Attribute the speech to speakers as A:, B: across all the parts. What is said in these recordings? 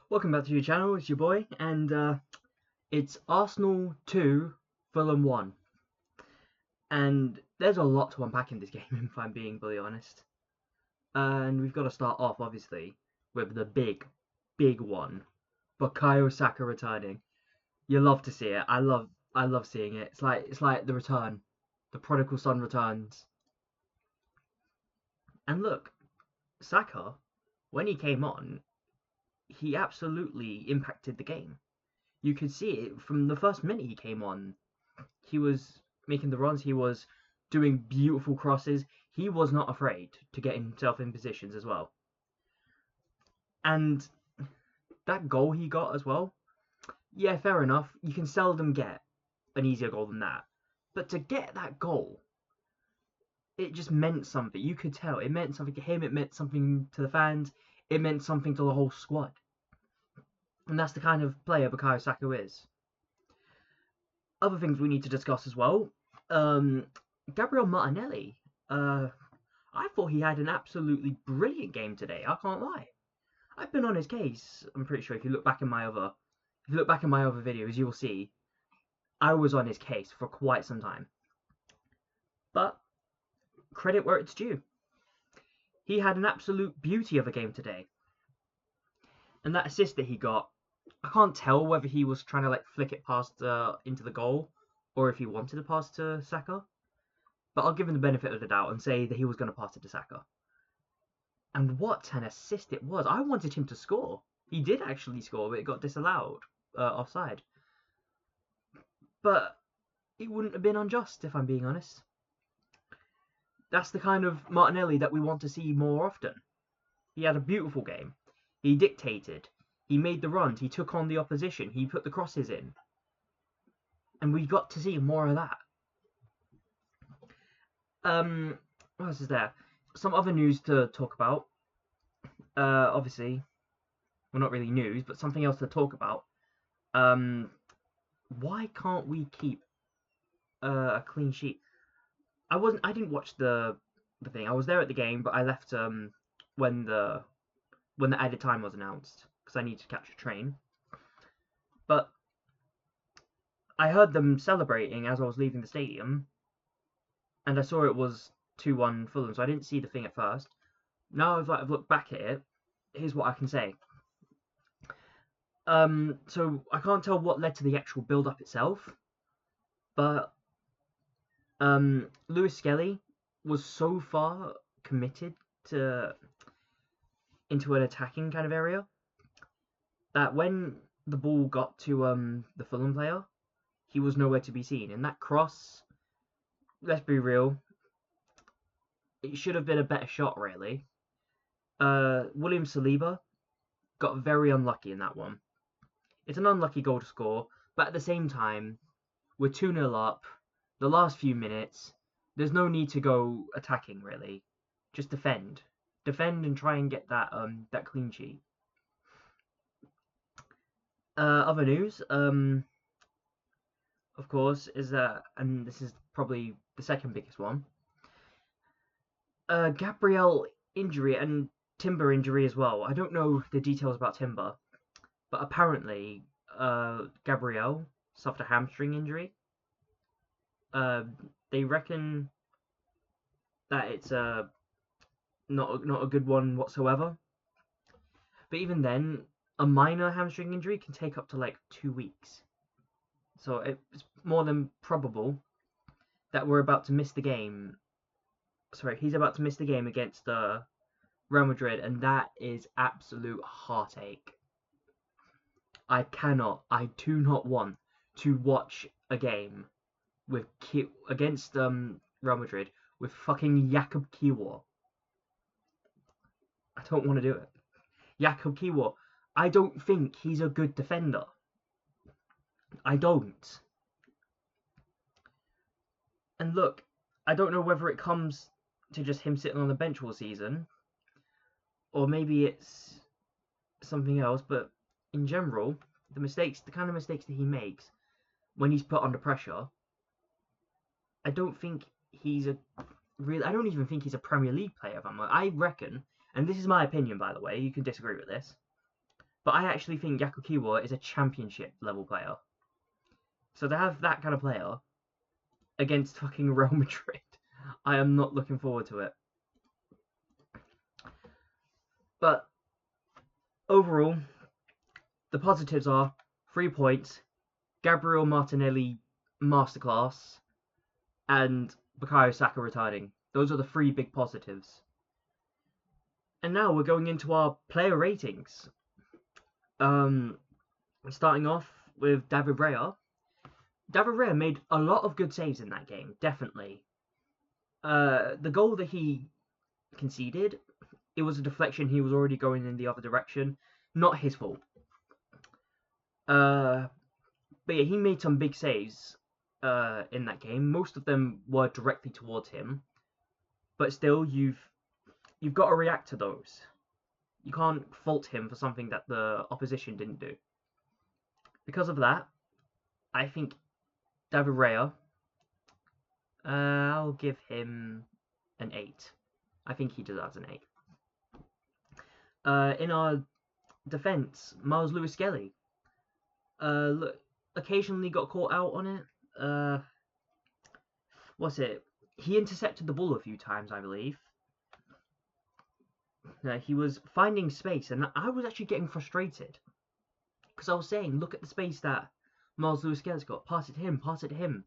A: Welcome back to your channel, it's your boy, and it's Arsenal 2, Fulham 1. And there's a lot to unpack in this game, if I'm being fully honest. And we've got to start off, obviously, with the big one. Bukayo Saka returning. You love to see it. I love seeing it. It's like the return. The prodigal son returns. And look, Saka, when he came on, he absolutely impacted the game. You could see it from the first minute he came on. He was making the runs. He was doing beautiful crosses. He was not afraid to get himself in positions as well. And that goal he got as well, yeah, fair enough. You can seldom get an easier goal than that. But to get that goal, it just meant something. You could tell. It meant something to him. It meant something to the fans. It meant something to the whole squad. And that's the kind of player Bukayo Saka is. Other things we need to discuss as well. Gabriel Martinelli. I thought he had an absolutely brilliant game today. I can't lie. I've been on his case. I'm pretty sure if you look back in my other videos, you will see I was on his case for quite some time. But credit where it's due. He had an absolute beauty of a game today. And that assist that he got, I can't tell whether he was trying to flick it past into the goal or if he wanted to pass to Saka. But I'll give him the benefit of the doubt and say that he was going to pass it to Saka. And what an assist it was. I wanted him to score. He did actually score, but it got disallowed, offside. But it wouldn't have been unjust, if I'm being honest. That's the kind of Martinelli that we want to see more often. He had a beautiful game. He dictated. He made the runs. He took on the opposition. He put the crosses in. And we got to see more of that. What else is there? Some other news to talk about. Obviously, well, not really news, but something else to talk about. Why can't we keep a clean sheet? I didn't watch the thing. I was there at the game, but I left when the added time was announced because I need to catch a train. But I heard them celebrating as I was leaving the stadium, and I saw it was 2-1 Fulham, so I didn't see the thing at first. Now I've looked back at it. Here's what I can say. So I can't tell what led to the actual build-up itself, but Lewis Skelly was so far committed into an attacking kind of area that when the ball got to the Fulham player, he was nowhere to be seen. And that cross, let's be real, it should have been a better shot, really. William Saliba got very unlucky in that one. It's an unlucky goal to score, but at the same time, we're 2-0 up. The last few minutes, there's no need to go attacking, really. Just defend. Defend and try and get that clean sheet. Other news, of course, is that, and this is probably the second biggest one, Gabriel injury and Timber injury as well. I don't know the details about Timber, but apparently Gabriel suffered a hamstring injury. They reckon that it's not a good one whatsoever. But even then, a minor hamstring injury can take up to 2 weeks. So it's more than probable that we're about to miss the game. Sorry, he's about to miss the game against Real Madrid, and that is absolute heartache. I do not want to watch a game against Real Madrid with fucking Jakub Kiwior. I don't want to do it. Jakub Kiwior, I don't think he's a good defender. I don't. And look, I don't know whether it comes to just him sitting on the bench all season, or maybe it's something else, but in general, the kind of mistakes that he makes when he's put under pressure, I don't think he's I don't even think he's a Premier League player. I reckon, and this is my opinion, by the way, you can disagree with this, But I actually think Yakukiwa is a championship level player. So to have that kind of player against fucking Real Madrid, I am not looking forward to it. But overall, the positives are 3 points, Gabriel Martinelli masterclass, and Bukayo Saka returning. Those are the 3 big positives. And now we're going into our player ratings. Starting off with David Raya. David Raya made a lot of good saves in that game, definitely. The goal that he conceded, it was a deflection. He was already going in the other direction. Not his fault. But yeah, he made some big saves in that game. Most of them were directly towards him. But still, you've got to react to those. You can't fault him for something that the opposition didn't do. Because of that, I think David Raya, I'll give him an 8. I think he deserves an 8. In our defence, Miles Lewis-Skelly. Look, occasionally got caught out on it. What's it? He intercepted the ball a few times, I believe. He was finding space, and I was actually getting frustrated. Because I was saying, look at the space that Miles Lewis-Skelly's got. Pass it to him, pass it to him.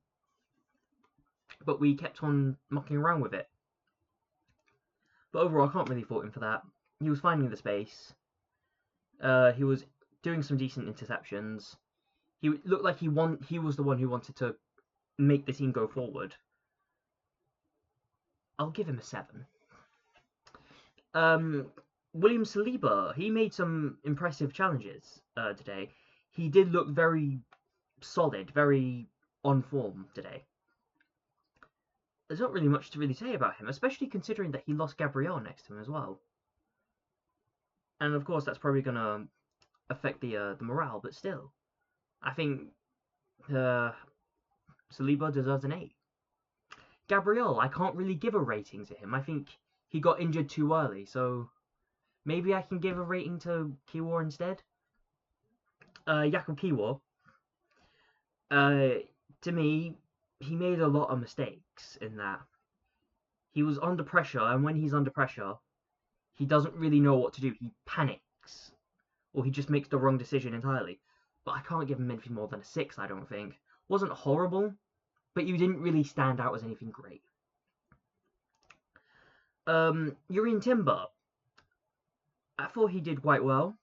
A: But we kept on mucking around with it. But overall, I can't really fault him for that. He was finding the space. He was doing some decent interceptions. He looked like he was the one who wanted to make the team go forward. I'll give him a 7. William Saliba, he made some impressive challenges today. He did look very solid, very on form today. There's not really much to really say about him, especially considering that he lost Gabriel next to him as well. And of course, that's probably going to affect the morale, but still. I think Saliba deserves an 8. Gabriel, I can't really give a rating to him. I think he got injured too early, so maybe I can give a rating to Kiwior instead. Jakub Kiwior, to me, he made a lot of mistakes in that. He was under pressure, and when he's under pressure, he doesn't really know what to do. He panics, or he just makes the wrong decision entirely. But I can't give him anything more than a 6, I don't think. Wasn't horrible, but you didn't really stand out as anything great. Urian Timber, I thought he did quite well.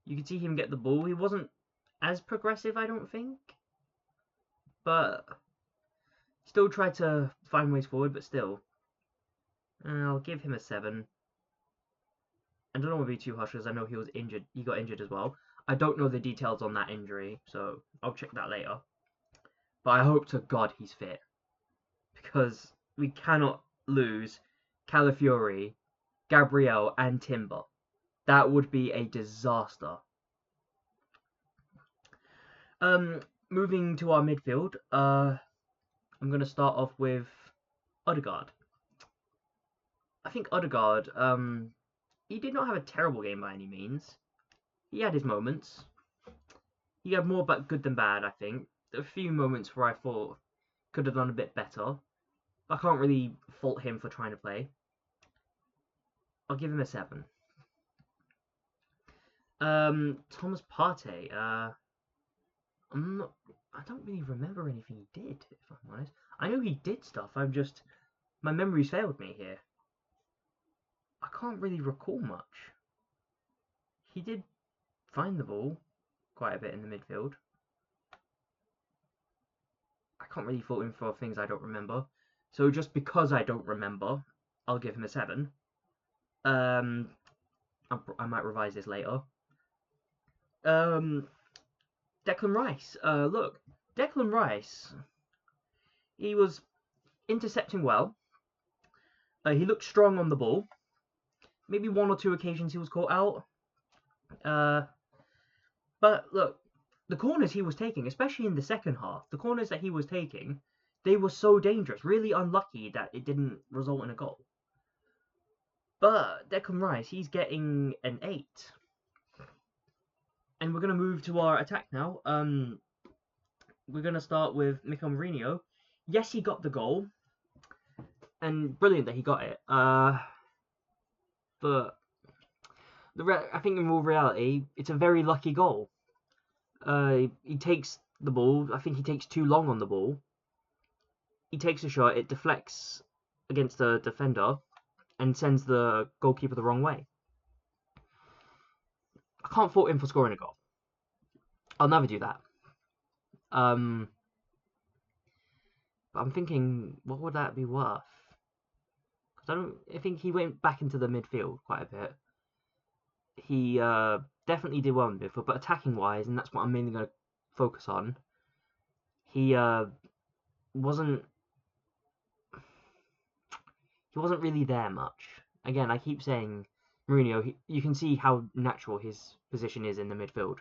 A: You could see him get the ball. He wasn't as progressive, I don't think. But still tried to find ways forward, but still. I'll give him a 7. I don't want to be too harsh because I know he was injured. He got injured as well. I don't know the details on that injury, so I'll check that later. But I hope to God he's fit. Because we cannot lose Calafiori, Gabriel, and Timber. That would be a disaster. Moving to our midfield, I'm going to start off with Odegaard. I think Odegaard, he did not have a terrible game by any means. He had his moments. He had more good than bad, I think. There were a few moments where I thought could have done a bit better. I can't really fault him for trying to play. I'll give him a 7. Thomas Partey, I don't really remember anything he did, if I'm honest. I know he did stuff, my memory's failed me here. I can't really recall much. He did find the ball quite a bit in the midfield. I can't really fault him for things I don't remember. So just because I don't remember, I'll give him a 7. I might revise this later. Declan Rice. Look, Declan Rice, he was intercepting well. He looked strong on the ball. Maybe 1 or 2 occasions he was caught out. But look, the corners he was taking, especially in the second half, the corners that he was taking, they were so dangerous. Really unlucky that it didn't result in a goal. But Declan Rice, he's getting an 8. And we're gonna move to our attack now. We're gonna start with Mikel Mourinho. Yes, he got the goal, and brilliant that he got it. But I think in all reality, it's a very lucky goal. He takes the ball. I think he takes too long on the ball. He takes a shot. It deflects against the defender and sends the goalkeeper the wrong way. I can't fault him for scoring a goal. I'll never do that. But I'm thinking, what would that be worth? Because I think he went back into the midfield quite a bit. He definitely did well in midfield, but attacking wise, and that's what I'm mainly going to focus on. He wasn't really there much. Again, I keep saying Mourinho. You can see how natural his position is in the midfield,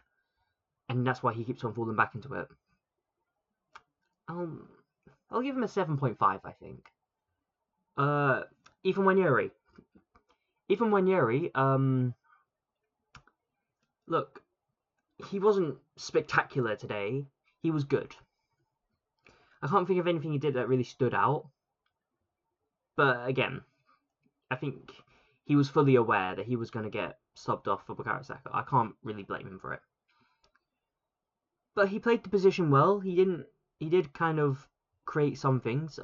A: and that's why he keeps on falling back into it. I'll give him a 7.5, I think. Ethan Wanyeri, look, he wasn't spectacular today. He was good. I can't think of anything he did that really stood out. But again, I think he was fully aware that he was going to get subbed off for Bukayo Saka. I can't really blame him for it. But he played the position well. He did kind of create some things.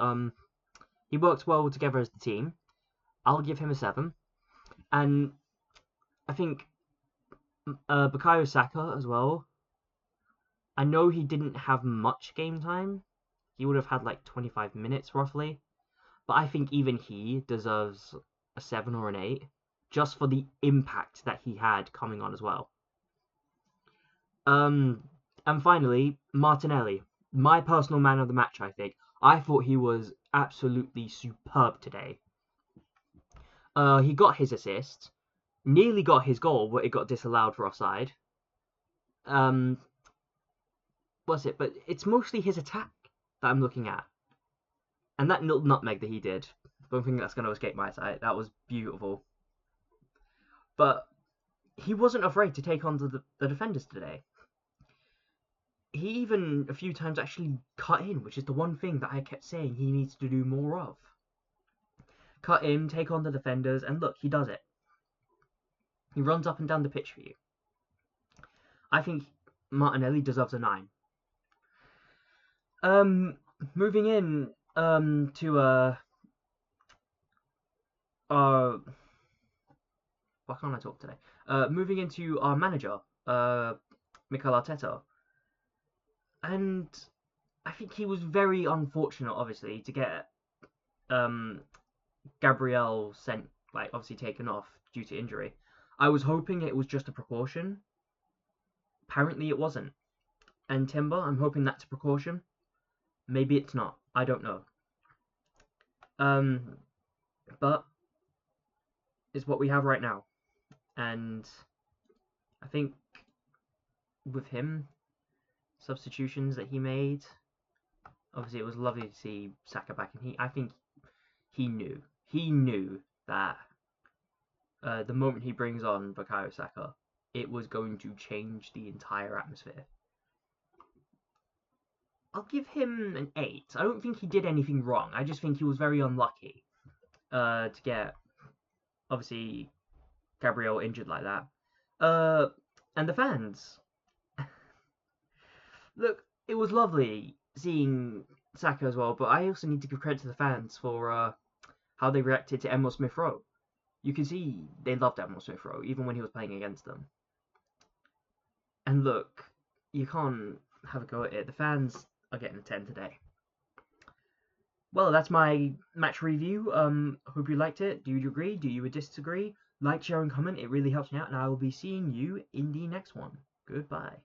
A: He worked well together as the team. I'll give him a 7. And I think Bukayo Saka as well. I know he didn't have much game time. He would have had like 25 minutes roughly. But I think even he deserves a 7 or an 8 just for the impact that he had coming on as well. And finally, Martinelli. My personal man of the match, I think. I thought he was absolutely superb today. He got his assist, nearly got his goal, but it got disallowed for offside. What's it? But it's mostly his attack that I'm looking at. And that little nutmeg that he did, I don't think that's going to escape my sight. That was beautiful. But he wasn't afraid to take on the defenders today. He even a few times actually cut in, which is the one thing that I kept saying he needs to do more of. Cut in, take on the defenders, and look, he does it. He runs up and down the pitch for you. I think Martinelli deserves a 9. Moving in to why can't I talk today? Moving into our manager, Mikel Arteta. And I think he was very unfortunate, obviously, to get Gabriel sent, like, obviously taken off due to injury. I was hoping it was just a precaution. Apparently it wasn't. And Timber, I'm hoping that's a precaution. Maybe it's not. I don't know. But it's what we have right now. And I think with him, substitutions that he made, obviously it was lovely to see Saka back, and I think he knew that the moment he brings on Bukayo Saka, it was going to change the entire atmosphere. I'll give him an 8. I don't think he did anything wrong. I just think he was very unlucky to get, obviously, Gabriel injured like that. And the fans. Look, it was lovely seeing Saka as well, but I also need to give credit to the fans for how they reacted to Emile Smith-Rowe. You can see they loved Emile Smith-Rowe, even when he was playing against them. And look, you can't have a go at it. The fans are getting a 10 today. Well, that's my match review. Hope you liked it. Do you agree? Do you disagree? Like, share, and comment. It really helps me out, and I will be seeing you in the next one. Goodbye.